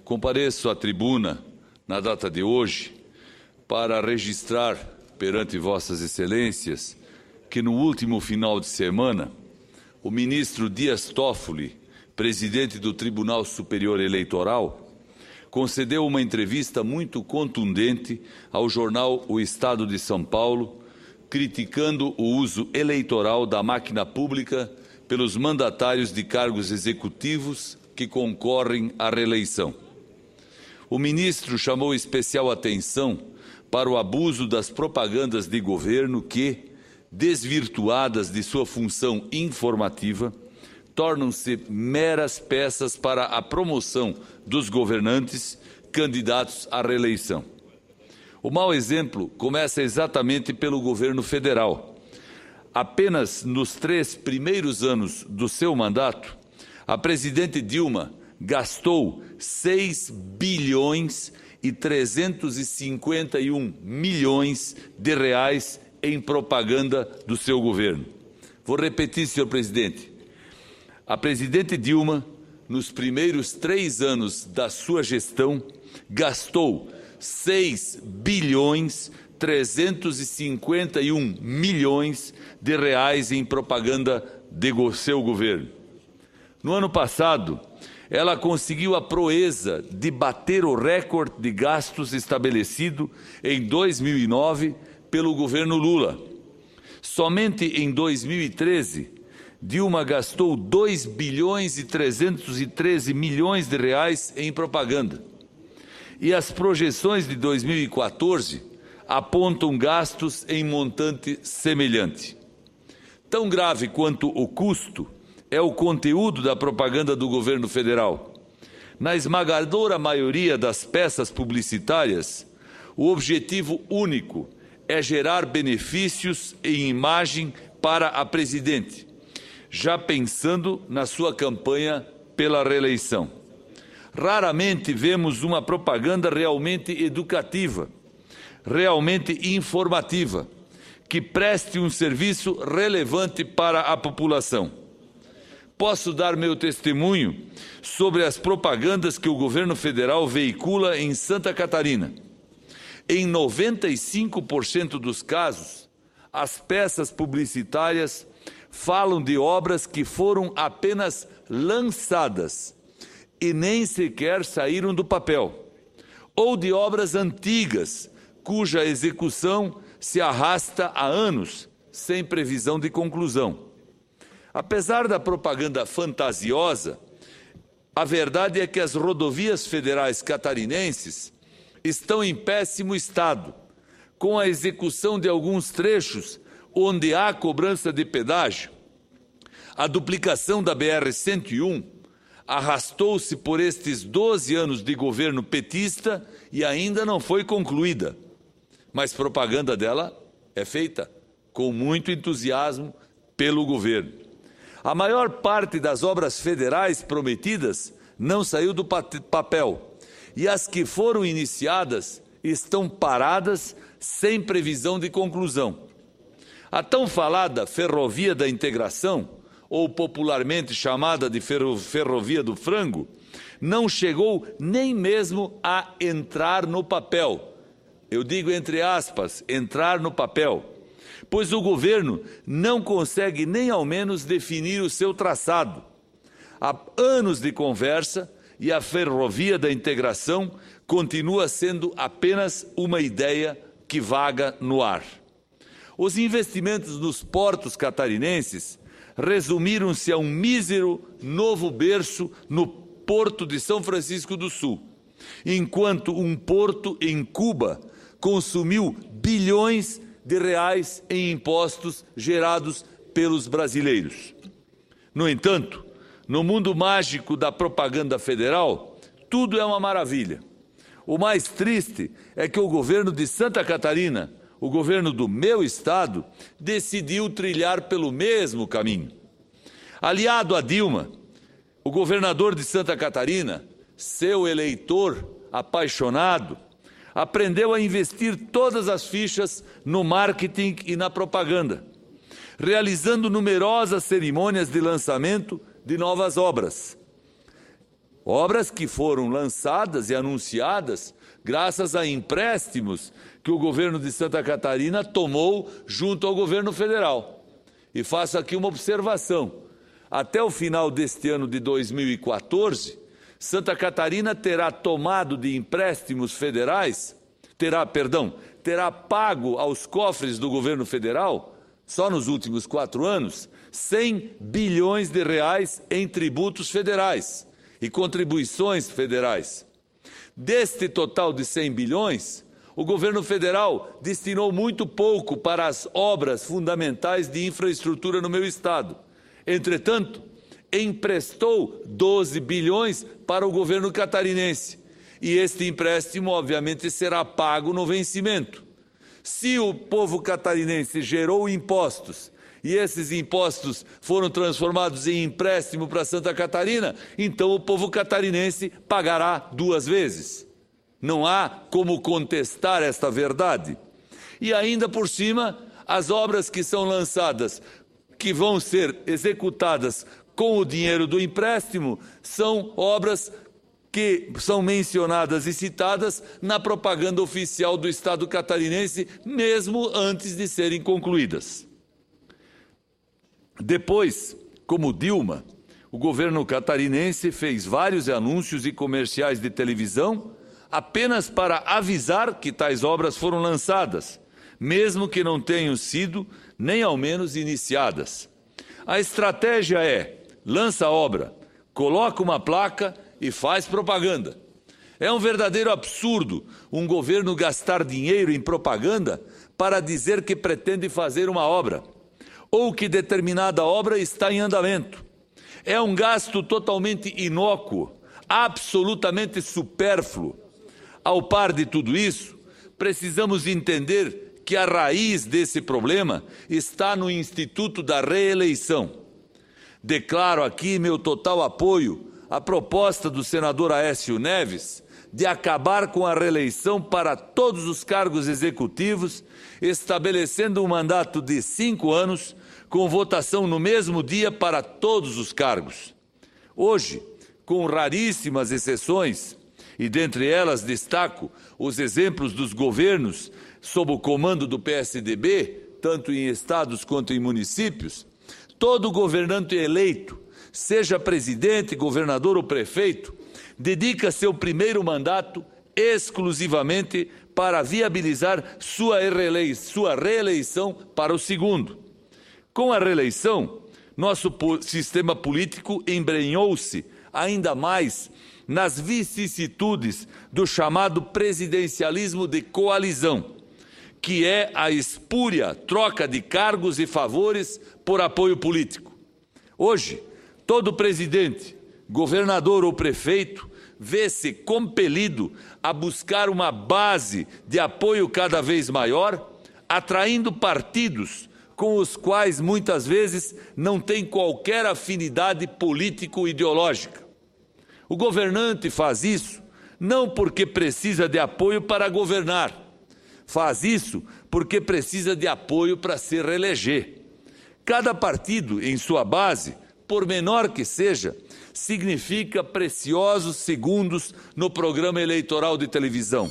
Compareço à tribuna, na data de hoje, para registrar perante Vossas Excelências que no último final de semana, o ministro Dias Toffoli, presidente do Tribunal Superior Eleitoral, concedeu uma entrevista muito contundente ao jornal O Estado de São Paulo, criticando o uso eleitoral da máquina pública pelos mandatários de cargos executivos que concorrem à reeleição. O ministro chamou especial atenção para o abuso das propagandas de governo que, desvirtuadas de sua função informativa, tornam-se meras peças para a promoção dos governantes candidatos à reeleição. O mau exemplo começa exatamente pelo governo federal. Apenas nos 3 primeiros anos do seu mandato, a presidente Dilma gastou 6 bilhões e 351 milhões de reais em propaganda do seu governo. Vou repetir, senhor presidente. A presidente Dilma, nos primeiros 3 anos da sua gestão, gastou 6 bilhões 351 milhões de reais em propaganda do seu governo. No ano passado, ela conseguiu a proeza de bater o recorde de gastos estabelecido em 2009 pelo governo Lula. Somente em 2013, Dilma gastou 2 bilhões e 313 milhões de reais em propaganda. E as projeções de 2014 apontam gastos em montante semelhante. Tão grave quanto o custo é o conteúdo da propaganda do governo federal. Na esmagadora maioria das peças publicitárias, o objetivo único é gerar benefícios em imagem para a presidente, já pensando na sua campanha pela reeleição. Raramente vemos uma propaganda realmente educativa, realmente informativa, que preste um serviço relevante para a população. Posso dar meu testemunho sobre as propagandas que o governo federal veicula em Santa Catarina. Em 95% dos casos, as peças publicitárias falam de obras que foram apenas lançadas e nem sequer saíram do papel, ou de obras antigas, cuja execução se arrasta há anos, sem previsão de conclusão. Apesar da propaganda fantasiosa, a verdade é que as rodovias federais catarinenses estão em péssimo estado, com a execução de alguns trechos onde há cobrança de pedágio. A duplicação da BR-101 arrastou-se por estes 12 anos de governo petista e ainda não foi concluída. Mas propaganda dela é feita com muito entusiasmo pelo governo. A maior parte das obras federais prometidas não saiu do papel e as que foram iniciadas estão paradas sem previsão de conclusão. A tão falada Ferrovia da Integração, ou popularmente chamada de Ferrovia do Frango, não chegou nem mesmo a entrar no papel. Eu digo entre aspas, entrar no papel, pois o governo não consegue nem ao menos definir o seu traçado. Há anos de conversa e a Ferrovia da Integração continua sendo apenas uma ideia que vaga no ar. Os investimentos nos portos catarinenses resumiram-se a um mísero novo berço no Porto de São Francisco do Sul, enquanto um porto em Cuba consumiu bilhões de reais em impostos gerados pelos brasileiros. No entanto, no mundo mágico da propaganda federal, tudo é uma maravilha. O mais triste é que o governo de Santa Catarina, o governo do meu estado, decidiu trilhar pelo mesmo caminho. Aliado a Dilma, o governador de Santa Catarina, seu eleitor apaixonado, aprendeu a investir todas as fichas no marketing e na propaganda, realizando numerosas cerimônias de lançamento de novas obras. Obras que foram lançadas e anunciadas graças a empréstimos que o governo de Santa Catarina tomou junto ao governo federal. E faço aqui uma observação. Até o final deste ano de 2014, Santa Catarina terá tomado de empréstimos federais, terá pago aos cofres do governo federal, só nos últimos 4 anos, 100 bilhões de reais em tributos federais e contribuições federais. Deste total de 100 bilhões, o governo federal destinou muito pouco para as obras fundamentais de infraestrutura no meu estado. Entretanto, emprestou 12 bilhões para o governo catarinense. E este empréstimo, obviamente, será pago no vencimento. Se o povo catarinense gerou impostos e esses impostos foram transformados em empréstimo para Santa Catarina, então o povo catarinense pagará 2 vezes. Não há como contestar esta verdade. E ainda por cima, as obras que são lançadas, que vão ser executadas com o dinheiro do empréstimo, são obras que são mencionadas e citadas na propaganda oficial do Estado catarinense, mesmo antes de serem concluídas. Depois, como Dilma, o governo catarinense fez vários anúncios e comerciais de televisão apenas para avisar que tais obras foram lançadas, mesmo que não tenham sido nem ao menos iniciadas. A estratégia é: lança a obra, coloca uma placa e faz propaganda. É um verdadeiro absurdo um governo gastar dinheiro em propaganda para dizer que pretende fazer uma obra, ou que determinada obra está em andamento. É um gasto totalmente inócuo, absolutamente supérfluo. Ao par de tudo isso, precisamos entender que a raiz desse problema está no Instituto da Reeleição. Declaro aqui meu total apoio à proposta do senador Aécio Neves de acabar com a reeleição para todos os cargos executivos, estabelecendo um mandato de 5 anos, com votação no mesmo dia para todos os cargos. Hoje, com raríssimas exceções, e dentre elas destaco os exemplos dos governos sob o comando do PSDB, tanto em estados quanto em municípios, todo governante eleito, seja presidente, governador ou prefeito, dedica seu primeiro mandato exclusivamente para viabilizar sua reeleição para o segundo. Com a reeleição, nosso sistema político embrenhou-se ainda mais nas vicissitudes do chamado presidencialismo de coalizão, que é a espúria troca de cargos e favores por apoio político. Hoje, todo presidente, governador ou prefeito vê-se compelido a buscar uma base de apoio cada vez maior, atraindo partidos com os quais muitas vezes não tem qualquer afinidade político-ideológica. O governante faz isso não porque precisa de apoio para governar, faz isso porque precisa de apoio para se reeleger. Cada partido, em sua base, por menor que seja, significa preciosos segundos no programa eleitoral de televisão.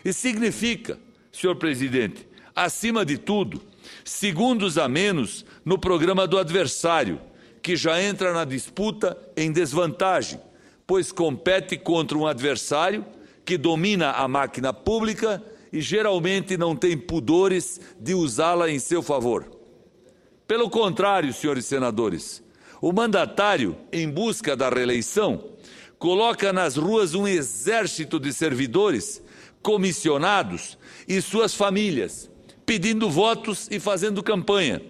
E significa, senhor presidente, acima de tudo, segundos a menos no programa do adversário, que já entra na disputa em desvantagem, pois compete contra um adversário que domina a máquina pública e geralmente não tem pudores de usá-la em seu favor. Pelo contrário, senhores senadores, o mandatário, em busca da reeleição, coloca nas ruas um exército de servidores, comissionados e suas famílias, pedindo votos e fazendo campanha.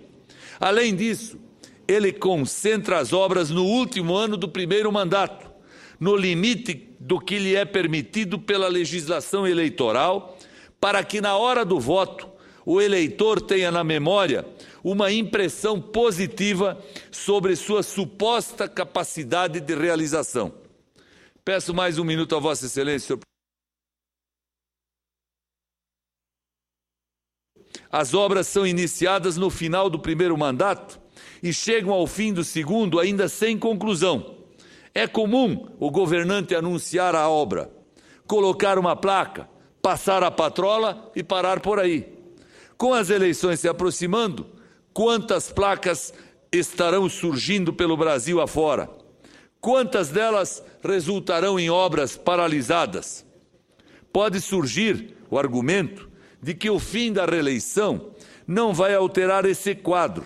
Além disso, ele concentra as obras no último ano do primeiro mandato, no limite do que lhe é permitido pela legislação eleitoral, para que na hora do voto o eleitor tenha na memória uma impressão positiva sobre sua suposta capacidade de realização. Peço mais um minuto a Vossa Excelência, senhor. As obras são iniciadas no final do primeiro mandato e chegam ao fim do segundo ainda sem conclusão. É comum o governante anunciar a obra, colocar uma placa, passar a patrola e parar por aí. Com as eleições se aproximando, quantas placas estarão surgindo pelo Brasil afora? Quantas delas resultarão em obras paralisadas? Pode surgir o argumento de que o fim da reeleição não vai alterar esse quadro,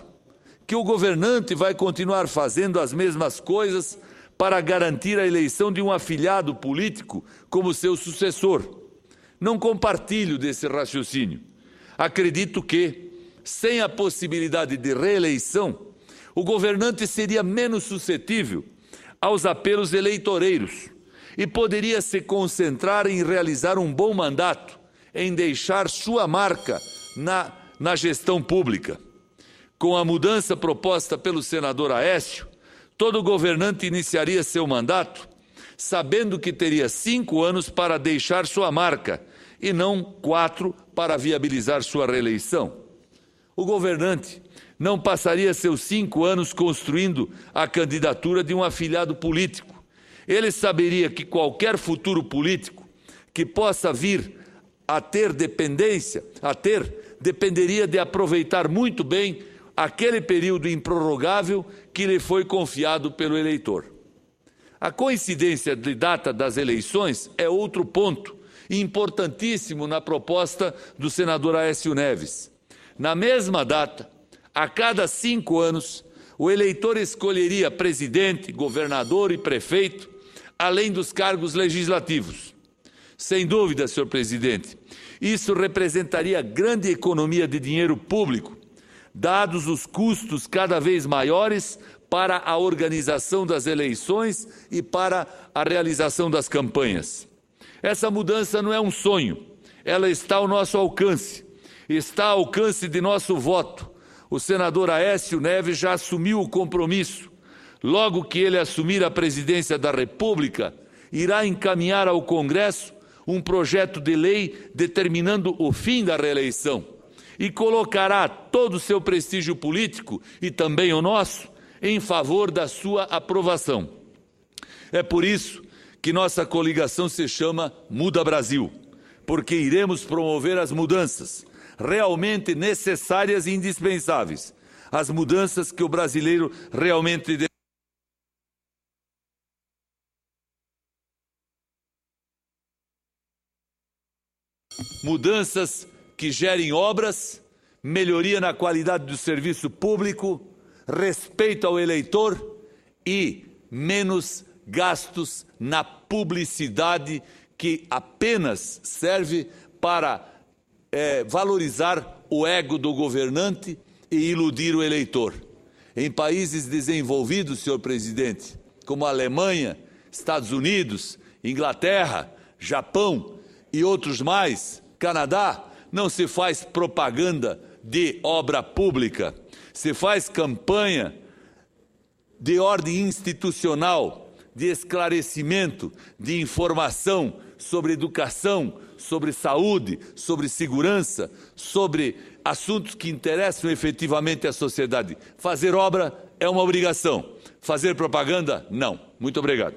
que o governante vai continuar fazendo as mesmas coisas para garantir a eleição de um afilhado político como seu sucessor. Não compartilho desse raciocínio. Acredito que, sem a possibilidade de reeleição, o governante seria menos suscetível aos apelos eleitoreiros e poderia se concentrar em realizar um bom mandato, em deixar sua marca na gestão pública. Com a mudança proposta pelo senador Aécio, todo governante iniciaria seu mandato sabendo que teria 5 anos para deixar sua marca e não 4 para viabilizar sua reeleição. O governante não passaria seus 5 anos construindo a candidatura de um afilhado político. Ele saberia que qualquer futuro político que possa vir a ter dependeria de aproveitar muito bem aquele período improrrogável que lhe foi confiado pelo eleitor. A coincidência de data das eleições é outro ponto importantíssimo na proposta do senador Aécio Neves. Na mesma data, a cada 5 anos, o eleitor escolheria presidente, governador e prefeito, além dos cargos legislativos. Sem dúvida, senhor presidente, isso representaria grande economia de dinheiro público, dados os custos cada vez maiores para a organização das eleições e para a realização das campanhas. Essa mudança não é um sonho, ela está ao nosso alcance, está ao alcance de nosso voto. O senador Aécio Neves já assumiu o compromisso. Logo que ele assumir a presidência da República, irá encaminhar ao Congresso um projeto de lei determinando o fim da reeleição e colocará todo o seu prestígio político e também o nosso em favor da sua aprovação. É por isso que nossa coligação se chama Muda Brasil, porque iremos promover as mudanças realmente necessárias e indispensáveis, as mudanças que o brasileiro realmente mudanças que gerem obras, melhoria na qualidade do serviço público, respeito ao eleitor e menos gastos na publicidade que apenas serve para valorizar o ego do governante e iludir o eleitor. Em países desenvolvidos, senhor presidente, como a Alemanha, Estados Unidos, Inglaterra, Japão e outros mais, Canadá, não se faz propaganda de obra pública, se faz campanha de ordem institucional, de esclarecimento, de informação sobre educação, sobre saúde, sobre segurança, sobre assuntos que interessam efetivamente a sociedade. Fazer obra é uma obrigação, fazer propaganda, não. Muito obrigado.